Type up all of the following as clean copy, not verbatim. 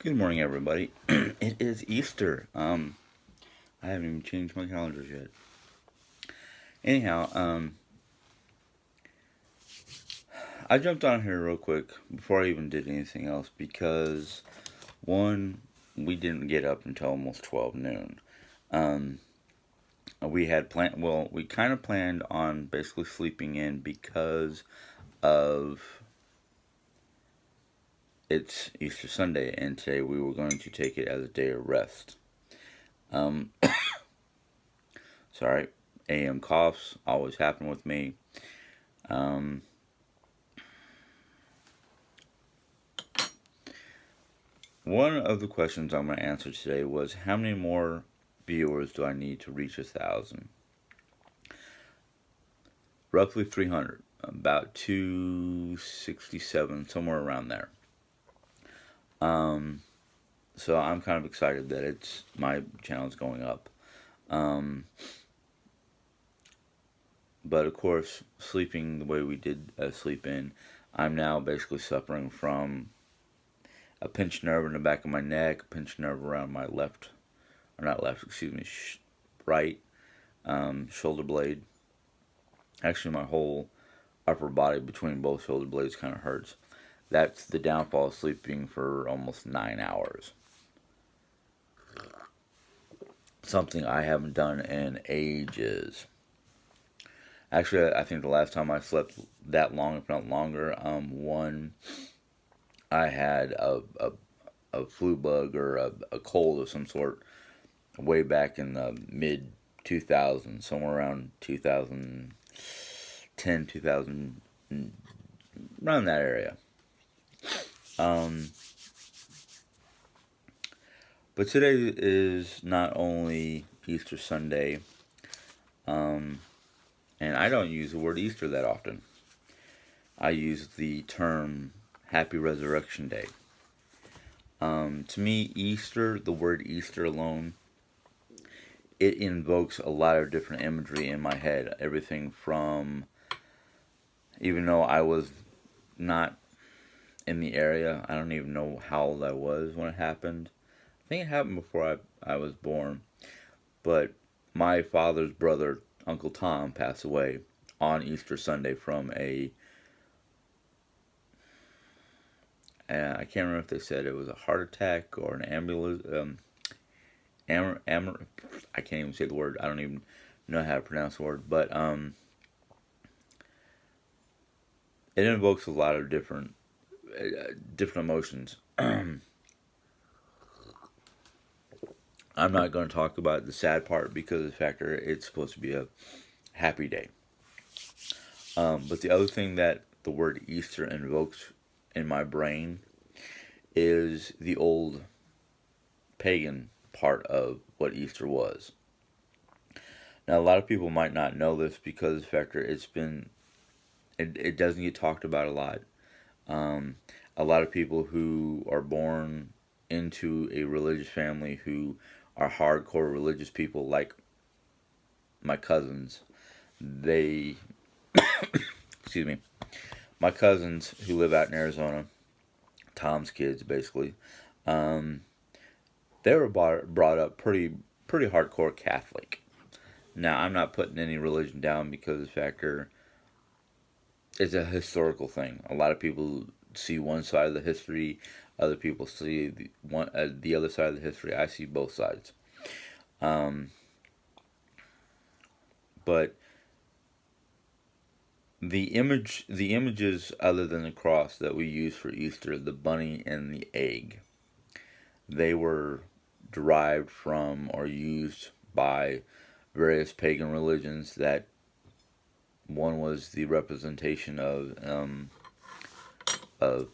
Good morning, everybody. It is Easter. I haven't even changed my calendars yet. Anyhow, I jumped on here real quick before I even did anything else because one, we didn't get up until almost 12 noon. Um, we had planned. Well, we kind of planned on basically sleeping in because of it's Easter Sunday, and today we were going to take it as a day of rest. Um, sorry, AM coughs always happen with me. Um, One of the questions I'm going to answer today was how many more viewers do I need to reach 1,000? Roughly 300, about 267, somewhere around there. Um, so I'm kind of excited that it's my channel's going up. Um, but of course, sleeping the way we did sleep in, I'm now basically suffering from a pinched nerve in the back of my neck, a pinched nerve around my left, or not left, excuse me, right shoulder blade. Actually, my whole upper body between both shoulder blades kind of hurts. That's the downfall of sleeping for almost 9 hours. Something I haven't done in ages. Actually, I think the last time I slept that long, if not longer, one I had a flu bug or a cold of some sort way back in the mid 2000s, somewhere around 2010, 2000, around that area. Um, but today is not only Easter Sunday, um, and I don't use the word Easter that often. I use the term Happy Resurrection Day. To me, Easter, the word Easter alone, it invokes a lot of different imagery in my head. Everything from, even though I was not in the area, I don't even know how old I was when it happened. I think it happened before I was born. But my father's brother, Uncle Tom, passed away on Easter Sunday from I can't remember if they said it was a heart attack or an ambulance. I can't even say the word. I don't even know how to pronounce the word. But it invokes a lot of different emotions. I'm not going to talk about the sad part because of the fact that it's supposed to be a happy day. But the other thing that the word Easter invokes in my brain is the old pagan part of what Easter was. Now, a lot of people might not know this because of the fact that it doesn't get talked about a lot. Um, a lot of people who are born into a religious family who are hardcore religious people, like my cousins, they, excuse me, my cousins who live out in Arizona, Tom's kids basically, um, they were brought up pretty hardcore Catholic. Now, I'm not putting any religion down because the factor is a historical thing. A lot of people see one side of the history, other people see the other side of the history. I see both sides. Um, but the images other than the cross that we use for Easter, the bunny and the egg, they were derived from or used by various pagan religions. That one was the representation of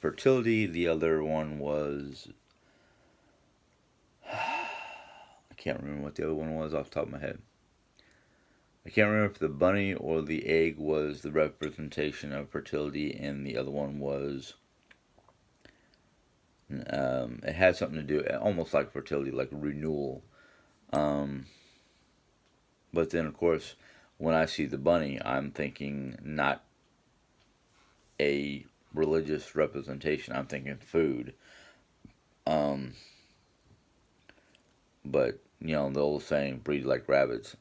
fertility. The other one was I can't remember what the other one was off the top of my head. I can't remember if the bunny or the egg was the representation of fertility, and the other one was it had something to do almost like fertility, like renewal. Um, but then, of course, when I see the bunny, I'm thinking not a religious representation. I'm thinking food. Um, but the old saying, "Breed like rabbits."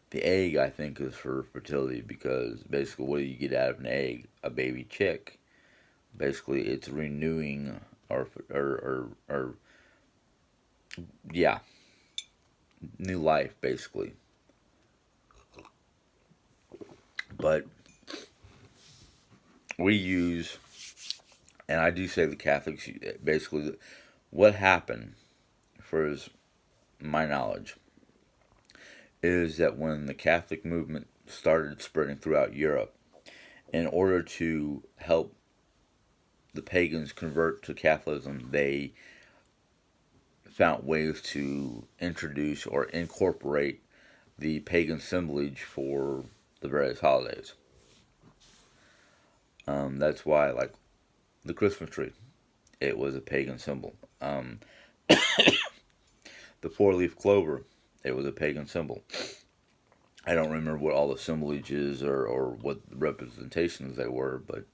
The egg, I think, is for fertility because basically, what do you get out of an egg? A baby chick. Basically, it's renewing or yeah, new life basically. But we use, and I do say the Catholics basically what happened, for my knowledge, is that when the Catholic movement started spreading throughout Europe, in order to help the pagans convert to Catholicism, they found ways to introduce or incorporate the pagan symbolage for the various holidays. That's why, like the Christmas tree, it was a pagan symbol. The four-leaf clover, it was a pagan symbol. I don't remember what all the symbolage is or what representations they were, but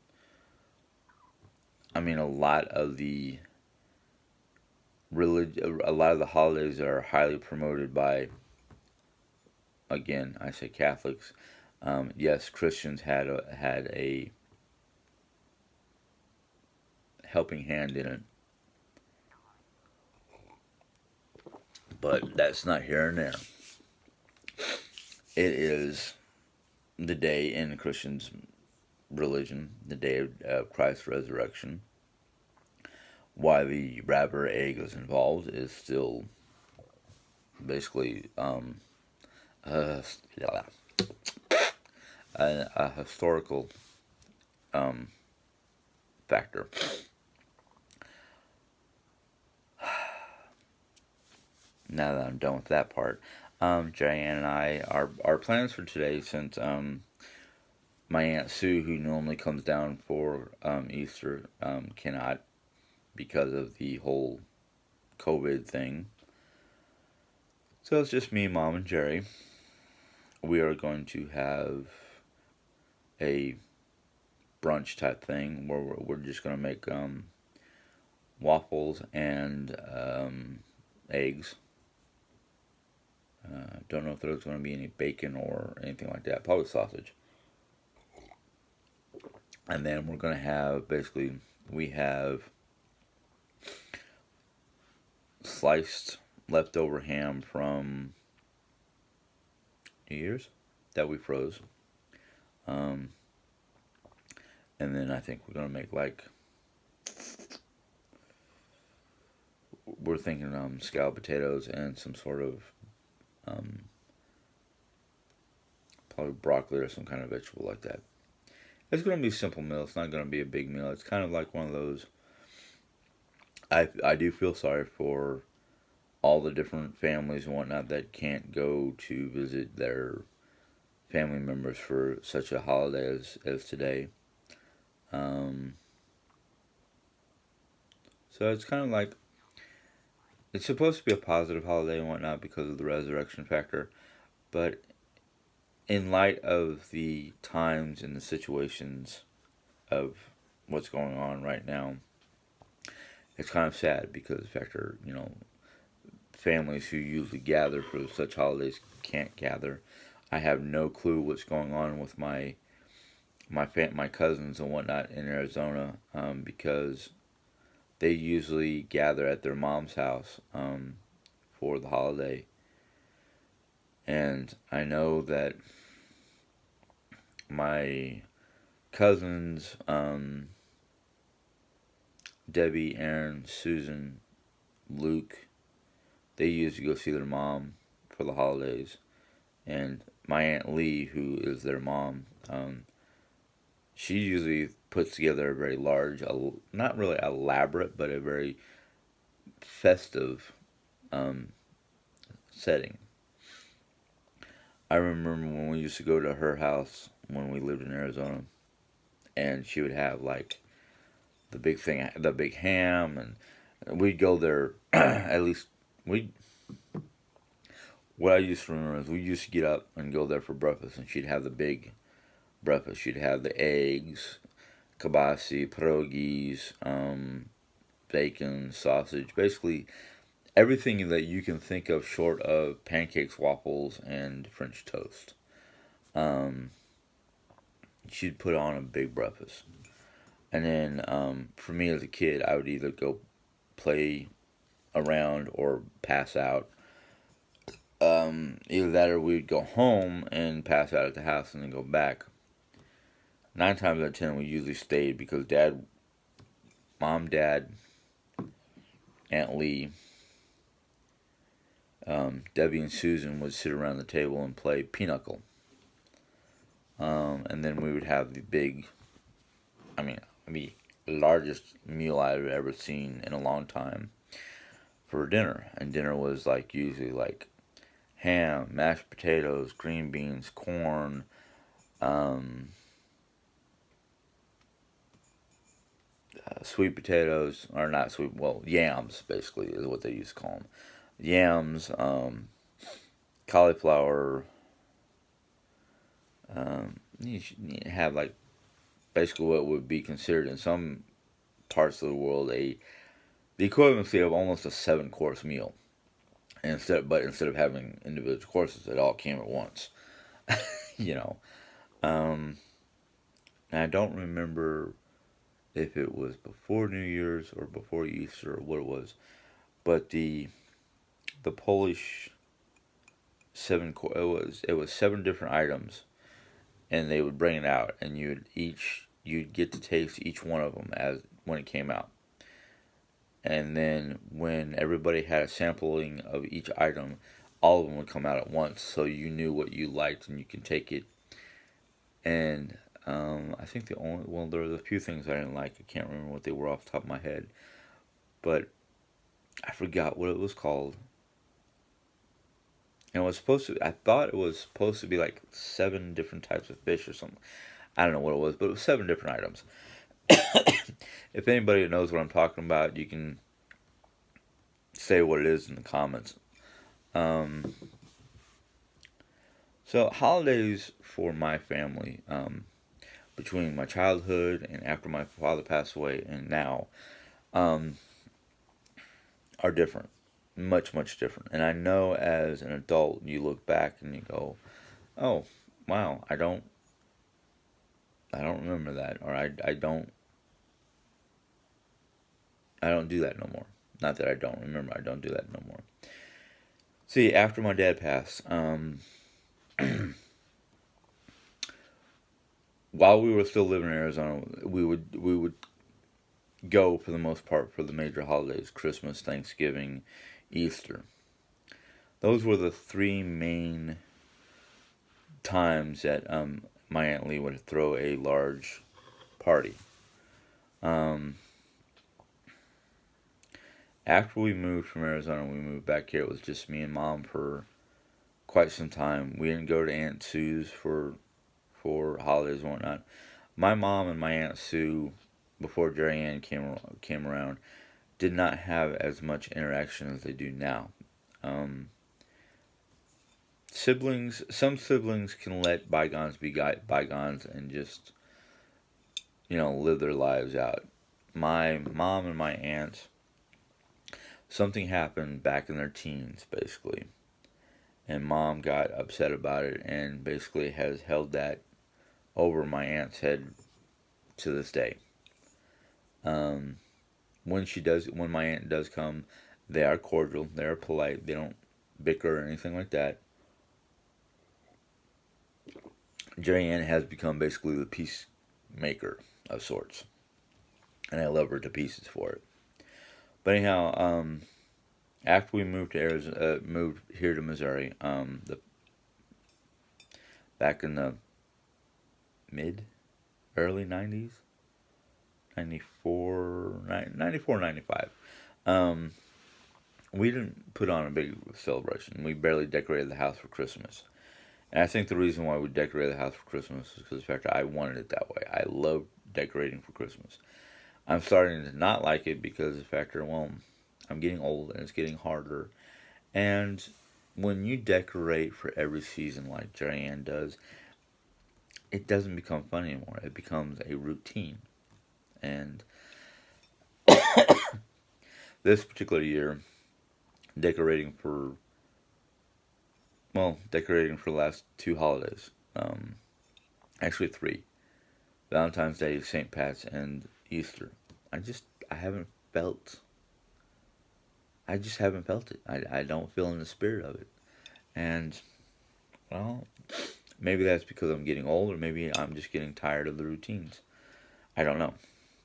I mean, a lot of the holidays are highly promoted by, again, I say Catholics. Yes, Christians had a helping hand in it, but that's not here and there. It is the day in Christians' religion, the day of Christ's resurrection. Why the rabbit or egg is involved is still basically a, a historical um, factor. Now that I'm done with that part, Diane and I, our plans for today, since my Aunt Sue, who normally comes down for Easter, cannot because of the whole COVID thing. So it's just me, Mom, and Jerry. We are going to have a brunch type thing where we're just going to make waffles and eggs. Don't know if there's going to be any bacon or anything like that. Probably sausage. And then we're going to have, basically, we have sliced leftover ham from New Year's that we froze. Um, and then I think we're going to make we're thinking scalloped potatoes and some sort of um, probably broccoli or some kind of vegetable like that. It's going to be a simple meal. It's not going to be a big meal. It's kind of like one of those. I do feel sorry for all the different families and whatnot that can't go to visit their family members for such a holiday as today. Um, so it's kind of like it's supposed to be a positive holiday and whatnot because of the resurrection factor, but in light of the times and the situations of what's going on right now, it's kind of sad because factor families who usually gather for such holidays can't gather. I have no clue what's going on with my cousins and whatnot in Arizona because they usually gather at their mom's house for the holiday, and I know that my cousins, Debbie, Aaron, Susan, Luke, they usually go see their mom for the holidays, and my Aunt Lee, who is their mom, she usually puts together a very large, not really elaborate, but a very festive um, setting. I remember when we used to go to her house when we lived in Arizona, and she would have like the big ham, and we'd go there. At least we. What I used to remember is we used to get up and go there for breakfast, and she'd have the big breakfast. She'd have the eggs, kibasi, pierogies, bacon, sausage, basically everything that you can think of short of pancakes, waffles, and French toast. Um, she'd put on a big breakfast. And then for me as a kid, I would either go play around or pass out. Either that or we'd go home and pass out at the house and then go back. 9 times out of 10, we usually stayed because mom, dad, Aunt Lee, Debbie, and Susan would sit around the table and play pinochle. And then we would have the big, I mean, the largest meal I've ever seen in a long time for dinner. And dinner was like usually like ham, mashed potatoes, green beans, corn, sweet potatoes, or not sweet, well, yams basically is what they used to call them. Yams, cauliflower. You have like basically what would be considered in some parts of the world the equivalency of almost a 7 course meal. And instead of having individual courses, it all came at once. you know, um, and I don't remember if it was before New Year's or before Easter or what it was, but the Polish it was 7 different items, and they would bring it out, and you'd get to taste each one of them as when it came out. And then when everybody had a sampling of each item, all of them would come out at once, so you knew what you liked and you can take it. And I think there was a few things I didn't like. I can't remember what they were off the top of my head, but I forgot what it was called. And I thought it was supposed to be like 7 different types of fish or something. I don't know what it was, but it was 7 different items. If anybody knows what I'm talking about, you can say what it is in the comments. Um, so holidays for my family, between my childhood and after my father passed away and now, um, are different, much different. And I know as an adult, you look back and you go, "Oh, wow, I don't remember that, or I don't do that no more." Not that I don't remember, I don't do that no more. See, after my dad passed, while we were still living in Arizona, we would go for the most part for the major holidays: Christmas, Thanksgiving, Easter. Those were the three main times that my Aunt Lee would throw a large party. Um, After we moved from Arizona, we moved back here. It was just me and mom for quite some time. We didn't go to Aunt Sue's for holidays and whatnot. My mom and my Aunt Sue, before Jerry Ann came around, did not have as much interaction as they do now. Um, some siblings can let bygones be bygones and just live their lives out. My mom and my aunt, something happened back in their teens, basically, and mom got upset about it and basically has held that over my aunt's head to this day. Um, when my aunt does come, they are cordial, they are polite, they don't bicker or anything like that. Jerry Ann has become basically the peacemaker of sorts, and I love her to pieces for it. But anyhow, after we moved to Arizona, moved here to Missouri, back in the mid, early 90s, 94, 95. Um, we didn't put on a big celebration. We barely decorated the house for Christmas. And I think the reason why we decorated the house for Christmas is because the fact that I wanted it that way. I love decorating for Christmas. I'm starting to not like it because of the fact that, well, I'm getting old and it's getting harder. And when you decorate for every season like Jerry Ann does, it doesn't become fun anymore. It becomes a routine. And This particular year, decorating for decorating for the last two holidays. Actually three: Valentine's Day, St. Pat's, and Easter. I haven't felt. I just haven't felt it. I don't feel in the spirit of it, and well, maybe that's because I'm getting old, or maybe I'm just getting tired of the routines. I don't know.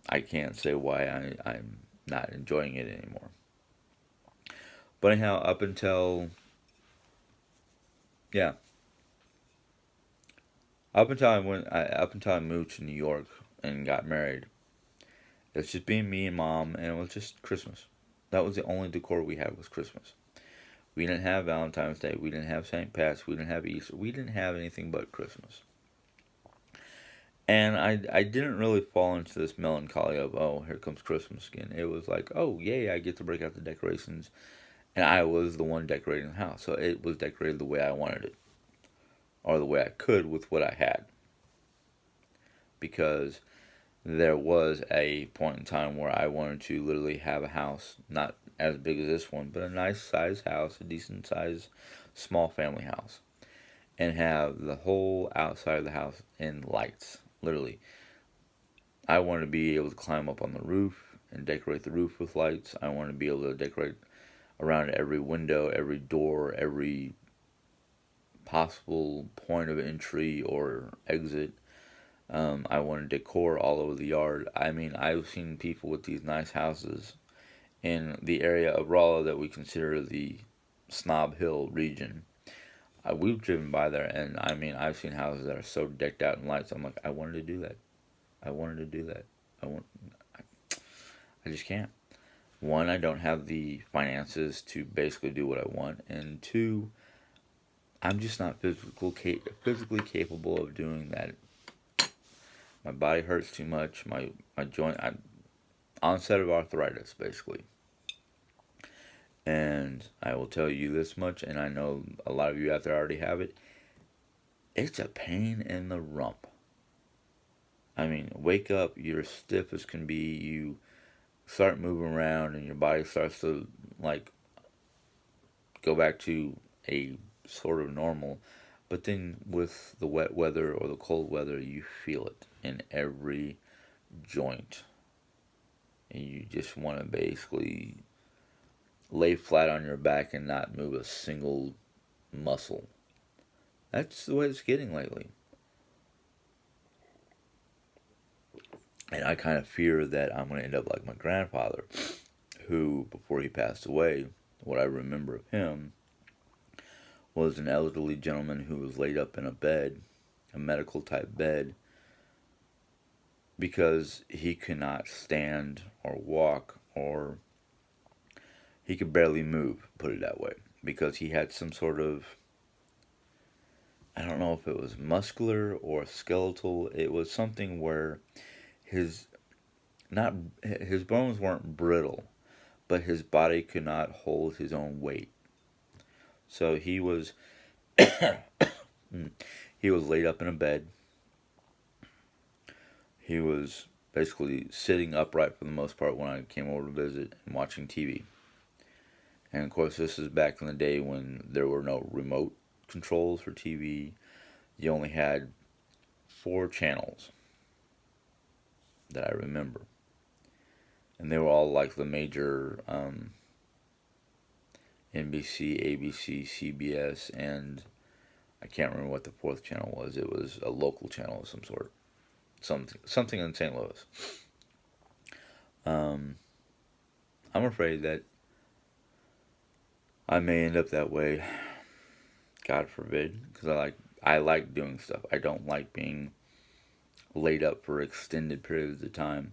I can't say why I'm not enjoying it anymore. But anyhow, yeah, up until I moved to New York and got married, it's just being me and mom, and it was just Christmas. That was the only decor we had was Christmas. We didn't have Valentine's Day. We didn't have St. Pat's. We didn't have Easter. We didn't have anything but Christmas. And I didn't really fall into this melancholy of, oh, here comes Christmas again. It was like, oh, yay, I get to break out the decorations. And I was the one decorating the house. So it was decorated the way I wanted it, or the way I could with what I had. Because there was a point in time where I wanted to literally have a house, not as big as this one, but a nice sized house, a decent sized small family house, and have the whole outside of the house in lights. Literally, I wanted to be able to climb up on the roof and decorate the roof with lights. I wanted to be able to decorate around every window, every door, every possible point of entry or exit. I wanted decor all over the yard. I mean, I've seen people with these nice houses in the area of Rolla that we consider the Snob Hill region. We've driven by there, and I mean, I've seen houses that are so decked out in lights. I'm like, I wanted to do that. I wanted to do that. I want. I just can't. One, I don't have the finances to basically do what I want, and two, I'm just not physically capable of doing that. My body hurts too much. My joint. I'm onset of arthritis, basically. And I will tell you this much, and I know a lot of you out there already have it. It's a pain in the rump. I mean, wake up, you're stiff as can be. You start moving around, and your body starts to like go back to a sort of normal. But then with the wet weather or the cold weather, you feel it in every joint. And you just want to basically lay flat on your back and not move a single muscle. That's the way it's getting lately. And I kind of fear that I'm going to end up like my grandfather, who, before he passed away, what I remember of him was an elderly gentleman who was laid up in a bed, a medical type bed, because he could not stand or walk, or he could barely move, put it that way, because he had some sort of, I don't know if it was muscular or skeletal. It was something where his not his bones weren't brittle, but his body could not hold his own weight. So he was laid up in a bed. He was basically sitting upright for the most part when I came over to visit and watching TV. And of course, this is back in the day when there were no remote controls for TV. You only had four channels that I remember. And they were all like the major NBC, ABC, CBS, and I can't remember what the fourth channel was. It was a local channel of some sort, something in St. Louis. Um, I'm afraid that I may end up that way. God forbid, because I like doing stuff. I don't like being laid up for extended periods of time.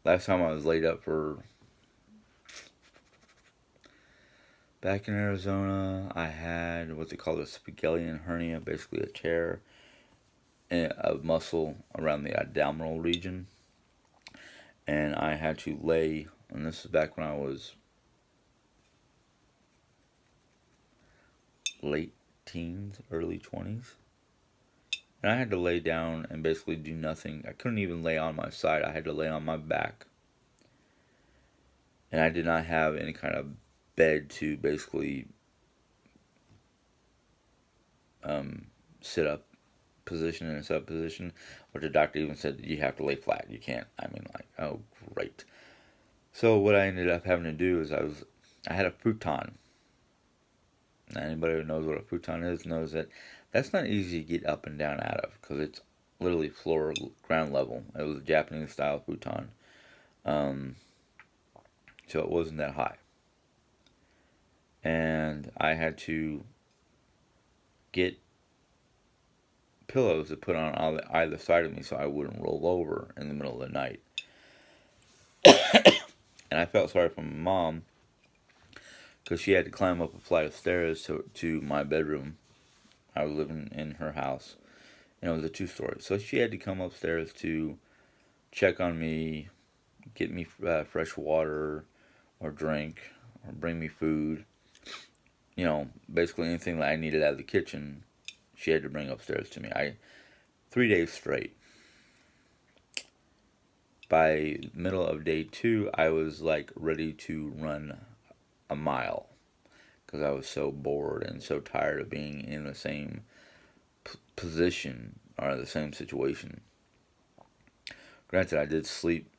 Last time I was laid up for back in Arizona, I had what they call a Spigelian hernia, basically a tear of muscle around the abdominal region, and I had to lay. And this is back when I was late teens, early 20s. And I had to lay down and basically do nothing. I couldn't even lay on my side. I had to lay on my back. and I did not have any kind of bed to basically sit up position in a sub position, but the doctor even said you have to lay flat. You can't. I mean, like, oh, great. So what I ended up having to do is I had a futon. Now, anybody who knows what a futon is knows that that's not easy to get up and down out of because it's literally floor ground level. It was a Japanese style futon, um, so it wasn't that high, and I had to get pillows to put on either side of me so I wouldn't roll over in the middle of the night. And I felt sorry for my mom because she had to climb up a flight of stairs to my bedroom. I was living in her house, and it was a 2-story. So she had to come upstairs to check on me, get me fresh water or drink, or bring me food. Basically anything that I needed out of the kitchen, she had to bring upstairs to me. 3 days straight. By middle of day 2, I was like ready to run a mile because I was so bored and so tired of being in the same position or the same situation. Granted, I did sleep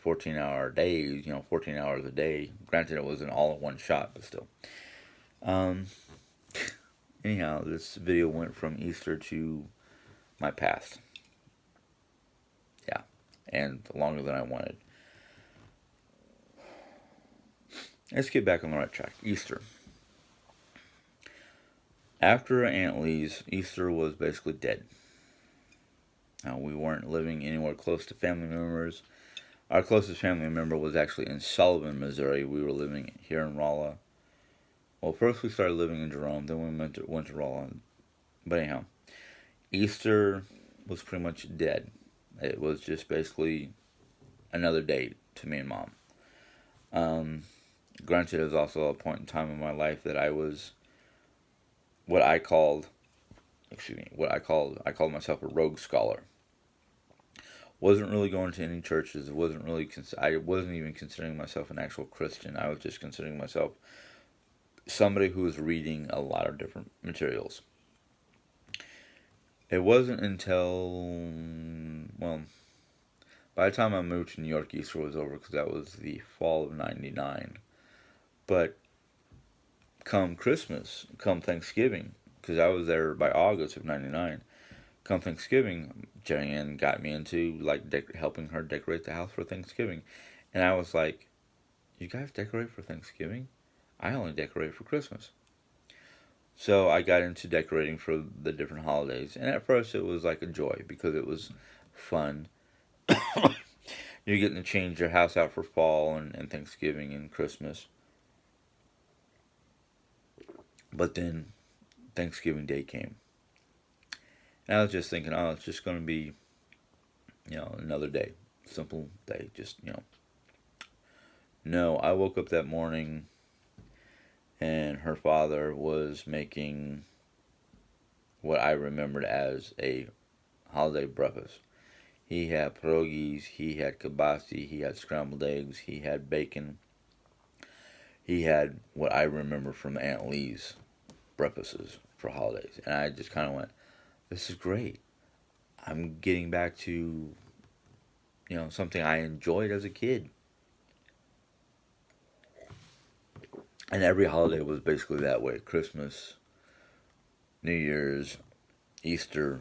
14-hour days, 14 hours a day. Granted, it wasn't all in one shot, but still. Um, Anyhow, this video went from Easter to my past. Yeah, and longer than I wanted. Let's get back on the right track. Easter. After Aunt Lee's, Easter was basically dead. We weren't living anywhere close to family members. Our closest family member was actually in Sullivan, Missouri. We were living here in Rolla. Well, first we started living in Jerome, then we went to Rolla. But anyhow, Easter was pretty much dead. It was just basically another day to me and Mom. Granted, it was also a point in time in my life that I was I called myself a rogue scholar. Wasn't really going to any churches. I wasn't even considering myself an actual Christian. I was just considering myself somebody who was reading a lot of different materials. It wasn't until, well, by the time I moved to New York, Easter was over because that was the fall of '99. But come Christmas, come Thanksgiving, because I was there by August of '99. Come Thanksgiving, Joanne got me into helping her decorate the house for Thanksgiving, and I was like, "You guys decorate for Thanksgiving? I only decorate for Christmas." So I got into decorating for the different holidays, and at first it was like a joy because it was fun. You're getting to change your house out for fall and Thanksgiving and Christmas. But then Thanksgiving Day came. And I was just thinking, oh, it's just going to be, another day. Simple day. Just. No, I woke up that morning and her father was making what I remembered as a holiday breakfast. He had pierogies, he had kibasi, he had scrambled eggs, he had bacon. He had what I remember from Aunt Lee's breakfasts for holidays. And I just kind of went, this is great. I'm getting back to, something I enjoyed as a kid. And every holiday was basically that way. Christmas, New Year's, Easter.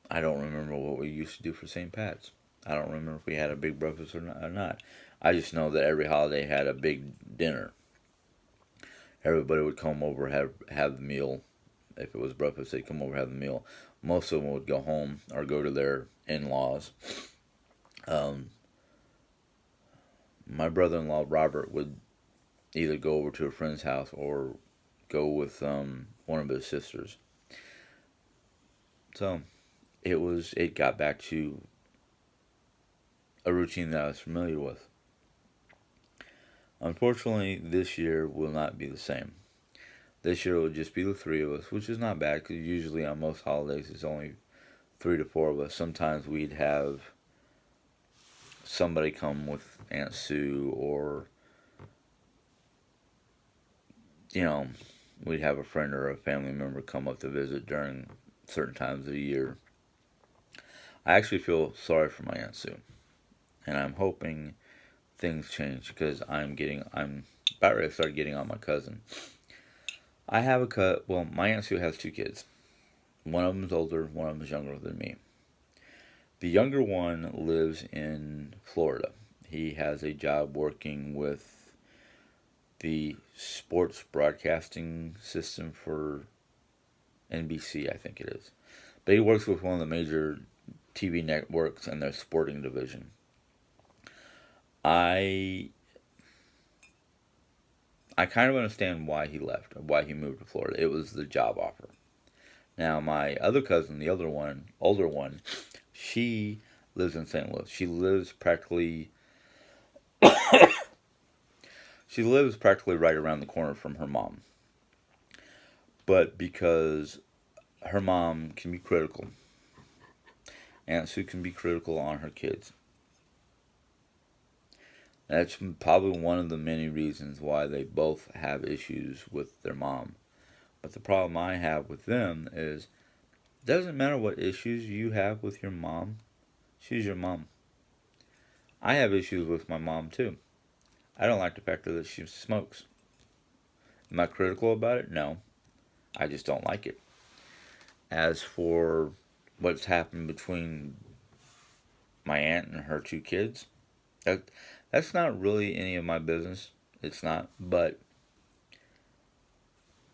I don't remember what we used to do for St. Pat's. I don't remember if we had a big breakfast or not. I just know that every holiday had a big dinner. Everybody would come over, have the meal. If it was breakfast, they'd come over, have the meal. Most of them would go home or go to their in-laws. My brother-in-law, Robert, would either go over to a friend's house or go with one of his sisters. So it got back to a routine that I was familiar with. Unfortunately, this year will not be the same. This year it will just be the three of us, which is not bad because usually on most holidays it's only 3 to 4 of us. Sometimes we'd have somebody come with Aunt Sue, or you know, we'd have a friend or a family member come up to visit during certain times of the year. I actually feel sorry for my Aunt Sue, and I'm hoping things change because I'm about ready to start getting on my cousin. I have a cut. Well, my Aunt Sue has two kids. One of them's older, one of them's younger than me. The younger one lives in Florida. He has a job working with the sports broadcasting system for NBC, I think it is. But he works with one of the major TV networks in their sporting division. I I kind of understand why he left, why he moved to Florida. It was the job offer. Now my other cousin, the other one, older one, she lives in St. Louis. She lives practically right around the corner from her mom. But because her mom can be critical, Aunt Sue can be critical on her kids. That's probably one of the many reasons why they both have issues with their mom. But the problem I have with them is it doesn't matter what issues you have with your mom, she's your mom. I have issues with my mom too. I don't like the fact that she smokes. Am I critical about it? No. I just don't like it. As for what's happened between my aunt and her two kids, that that's not really any of my business. It's not. But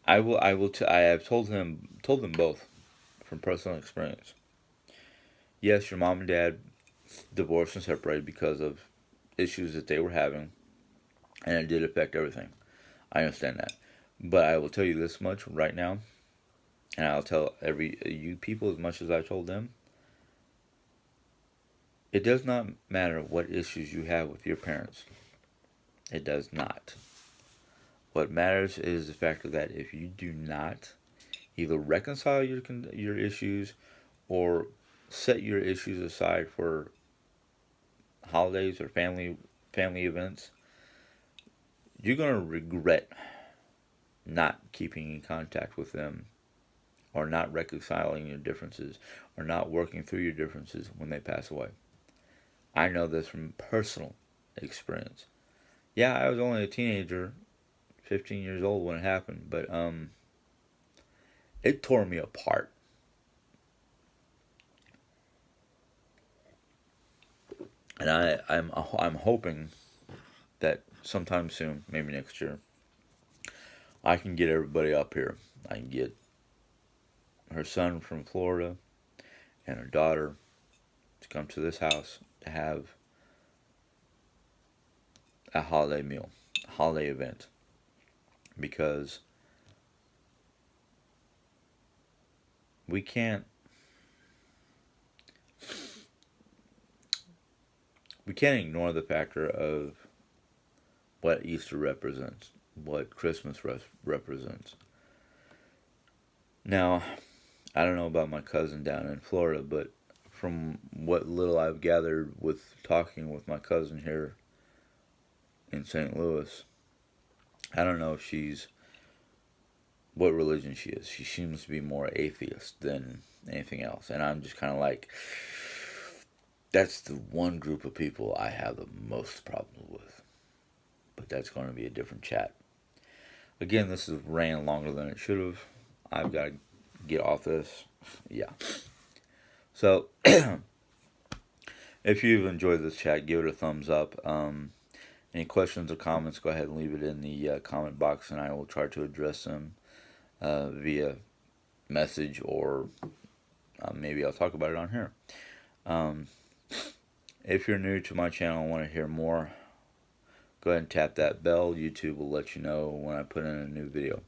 I have told them both from personal experience. Yes, your mom and dad divorced and separated because of issues that they were having, and it did affect everything. I understand that. But I will tell you this much right now, and I'll tell every you people as much as I told them. It does not matter what issues you have with your parents. It does not. What matters is the fact that if you do not either reconcile your issues or set your issues aside for holidays or family events, you're going to regret not keeping in contact with them, or not reconciling your differences, or not working through your differences when they pass away. I know this from personal experience. Yeah, I was only a teenager, 15 years old when it happened, but it tore me apart. And I'm hoping that sometime soon, maybe next year, I can get everybody up here. I can get her son from Florida and her daughter to come to this house to have a holiday meal, a holiday event, because we can't we can't ignore the factor of what Easter represents, what Christmas represents. Now, I don't know about my cousin down in Florida, but from what little I've gathered with talking with my cousin here in St. Louis, I don't know if she's what religion she is. She seems to be more atheist than anything else, and I'm just kind of like, that's the one group of people I have the most problems with. But that's going to be a different chat. Again, this has ran longer than it should have. I've got to get off this. Yeah. So, if you've enjoyed this chat, give it a thumbs up. Any questions or comments, go ahead and leave it in the comment box, and I will try to address them via message, or maybe I'll talk about it on here. If you're new to my channel and want to hear more, go ahead and tap that bell. YouTube will let you know when I put in a new video.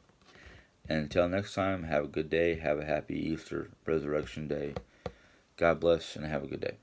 And until next time, have a good day. Have a happy Easter, Resurrection Day. God bless, and have a good day.